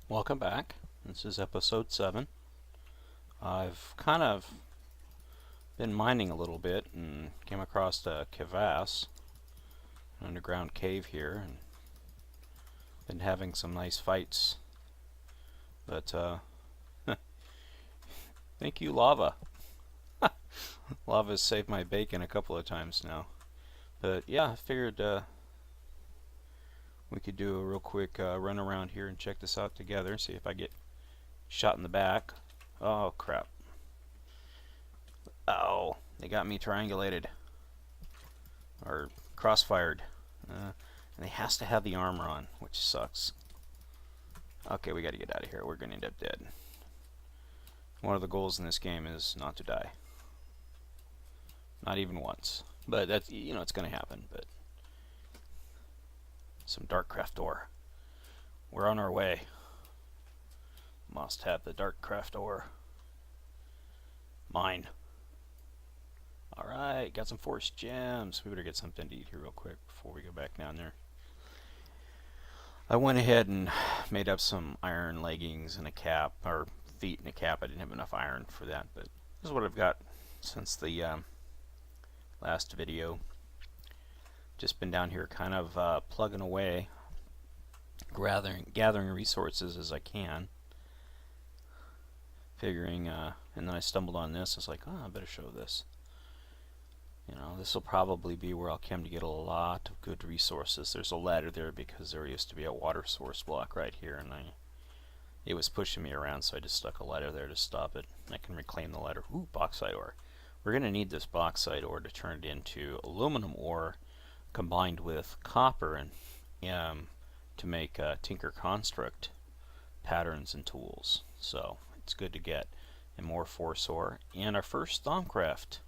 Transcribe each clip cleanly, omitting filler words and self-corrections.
Welcome back. This is episode 7. I've kind of been mining a little bit and came across a crevasse, an underground cave here, and been having some nice fights. But, thank you, lava. Lava's saved my bacon a couple of times now. But yeah, I figured we could do a real quick run around here and check this out together, see if I get shot in the back. Oh crap. Oh, they got me triangulated. Or crossfired. And he has to have the armor on, which sucks. Okay, we gotta get out of here. We're gonna end up dead. One of the goals in this game is not to die. Not even once. But that's, you know, it's gonna happen, but some Darkcraft ore. We're on our way. Must have the Darkcraft ore. Mine. Alright, got some forest gems. We better get something to eat here real quick before we go back down there. I went ahead and made up some iron leggings and a cap, or feet and a cap. I didn't have enough iron for that, but this is what I've got since the last video. Just been down here kind of plugging away, gathering resources as I can. Figuring, and then I stumbled on this. I was like, oh, I better show this. You know, this will probably be where I'll come to get a lot of good resources. There's a ladder there because there used to be a water source block right here, and it was pushing me around, so I just stuck a ladder there to stop it. I can reclaim the ladder. Ooh, bauxite ore. We're going to need this bauxite ore to turn it into aluminum ore combined with copper and to make tinker construct patterns and tools. So it's good to get. And more force ore. And our first Thaumcraft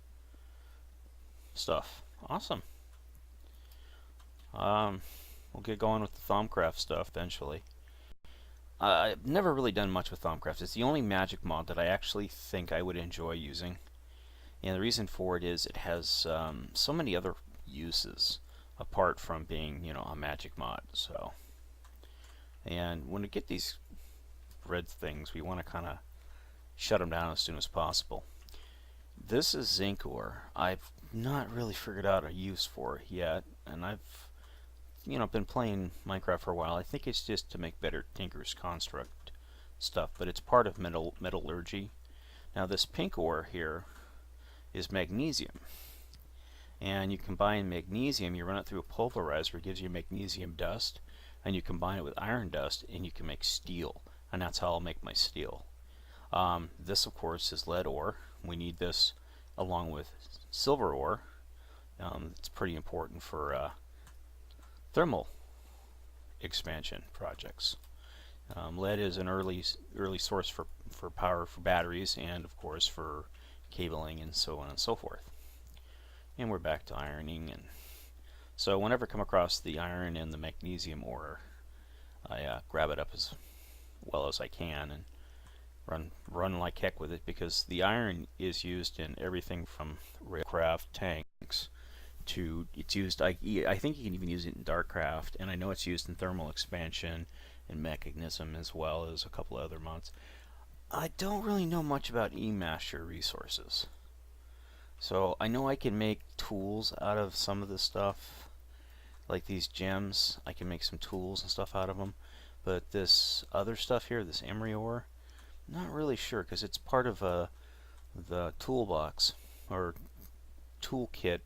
stuff. Awesome. We'll get going with the Thaumcraft stuff eventually. I've never really done much with Thaumcraft. It's the only magic mod that I actually think I would enjoy using. And the reason for it is it has so many other uses apart from being, you know, a magic mod. So, and when we get these red things, we want to kind of shut them down as soon as possible. This is zinc ore. I've not really figured out a use for it yet, and I've, you know, been playing Minecraft for a while. I think it's just to make better tinker's construct stuff, but it's part of metallurgy. Now this pink ore here is magnesium, and you combine magnesium, you run it through a pulverizer, it gives you magnesium dust, and you combine it with iron dust and you can make steel, and that's how I'll make my steel. This of course is lead ore. We need this along with silver ore. It's pretty important for thermal expansion projects. Lead is an early source for power for batteries, and of course for cabling and so on and so forth. And we're back to ironing, and so whenever I come across the iron and the magnesium ore, I grab it up as well as I can and run like heck with it, because the iron is used in everything from railcraft, tanks, to it's used. I think you can even use it in Darkcraft, and I know it's used in thermal expansion and mechanism as well as a couple of other mods. I don't really know much about eMaster resources, so I know I can make tools out of some of this stuff, like these gems. I can make some tools and stuff out of them, but this other stuff here, this emery ore, not really sure, because it's part of the toolbox or toolkit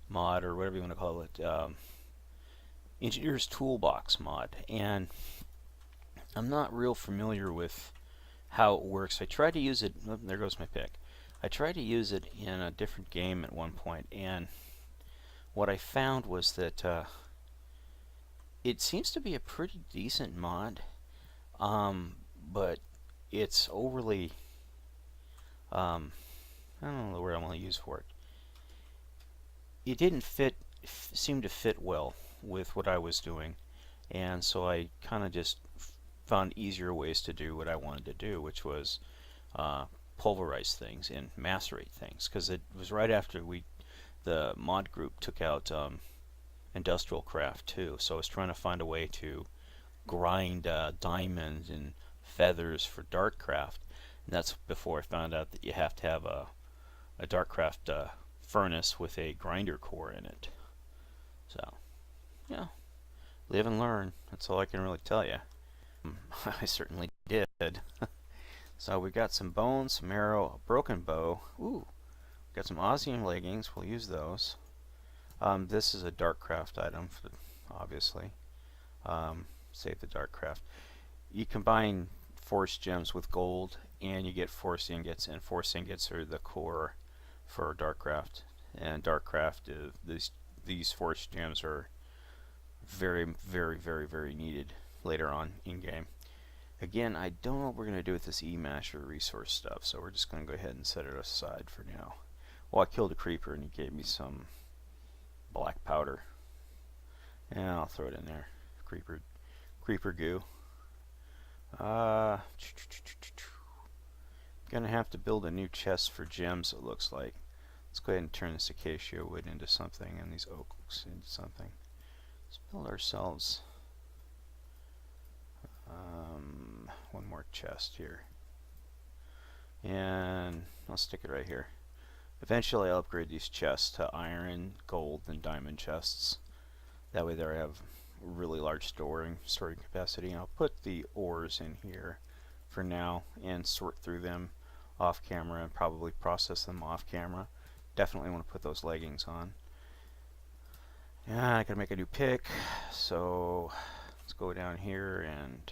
mod, or whatever you want to call it, Engineer's Toolbox mod, and I'm not real familiar with how it works. I tried to use it. Oh, there goes my pick. I tried to use it in a different game at one point, and what I found was that it seems to be a pretty decent mod, but it's overly, I don't know the word I'm going to use for it. It didn't seem to fit well with what I was doing, and so I kind of just found easier ways to do what I wanted to do, which was pulverize things and macerate things, because it was right after the mod group took out Industrial Craft too, so I was trying to find a way to grind diamonds and feathers for Darkcraft. And that's before I found out that you have to have a Darkcraft furnace with a grinder core in it. So, yeah, live and learn. That's all I can really tell you. I certainly did. So we got some bones, some arrow, a broken bow. Ooh, got some Aussian leggings. We'll use those. This is a Darkcraft item, obviously. Save the Darkcraft. You combine force gems with gold, and you get force ingots, and force ingots are the core for Darkcraft. And Darkcraft, these force gems are very, very, very, very needed later on in game. Again, I don't know what we're going to do with this E-Masher resource stuff, so we're just going to go ahead and set it aside for now. Well, I killed a creeper and he gave me some black powder. And I'll throw it in there. Creeper goo. Gonna have to build a new chest for gems, it looks like. Let's go ahead and turn this acacia wood into something and these oaks into something. Let's build ourselves one more chest here. And I'll stick it right here. Eventually I'll upgrade these chests to iron, gold, and diamond chests. That way there I have really large storing capacity. And I'll put the ores in here for now and sort through them off camera and probably process them off camera. Definitely want to put those leggings on. Yeah, I gotta make a new pick, so let's go down here and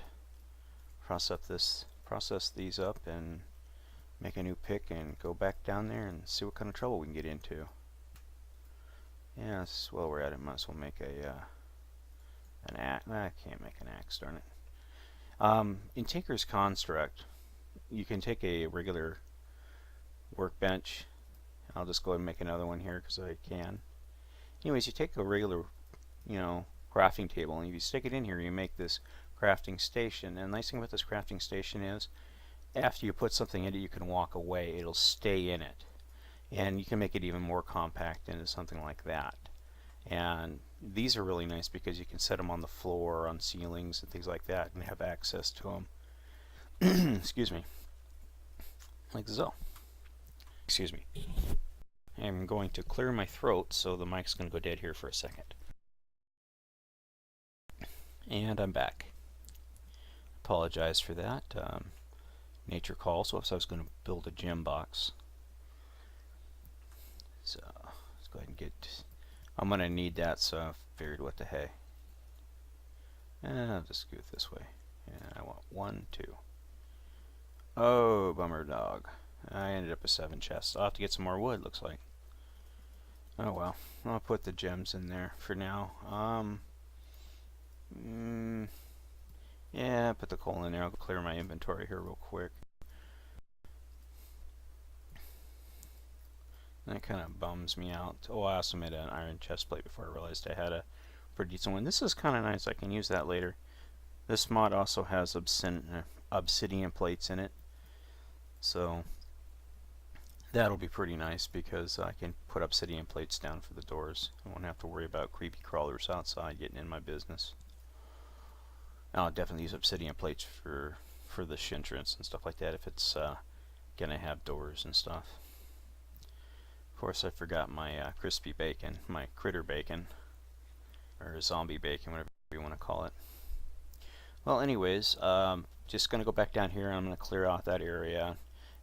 process these up and make a new pick and go back down there and see what kind of trouble we can get into. Yeah, that's well we're at it. Might as well make an axe. I can't make an axe, darn it. In Tinker's Construct, you can take a regular workbench. I'll just go ahead and make another one here because I can. Anyways, you take a regular, crafting table, and if you stick it in here, you make this crafting station. And the nice thing about this crafting station is, after you put something in it, you can walk away. It'll stay in it. And you can make it even more compact into something like that. And these are really nice because you can set them on the floor, on ceilings, and things like that, and have access to them. Excuse me. Like so. Excuse me. I'm going to clear my throat, so the mic's going to go dead here for a second. And I'm back. Apologize for that. Nature calls. Whoops, I was going to build a gem box. So, let's go ahead and get... I'm going to need that, so I figured what the hey. And I'll just go this way. And I want 1, 2. Oh, bummer dog. I ended up with 7 chests. I'll have to get some more wood, looks like. Oh well. I'll put the gems in there for now. Yeah, put the coal in there. I'll clear my inventory here real quick. That kind of bums me out. Oh, I also made an iron chest plate before I realized I had a pretty decent one. This is kind of nice. I can use that later. This mod also has obsidian plates in it. So that'll be pretty nice because I can put obsidian plates down for the doors. I won't have to worry about creepy crawlers outside getting in my business. I'll definitely use obsidian plates for the entrance and stuff like that if it's gonna have doors and stuff. Of course, I forgot my crispy bacon, my critter bacon, or zombie bacon, whatever you want to call it. Well, anyways, just gonna go back down here and I'm gonna clear out that area.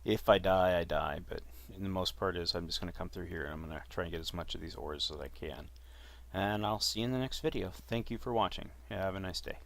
If I die, I die, but in the most part is I'm just gonna come through here and I'm gonna try and get as much of these ores as I can. And I'll see you in the next video. Thank you for watching. Have a nice day.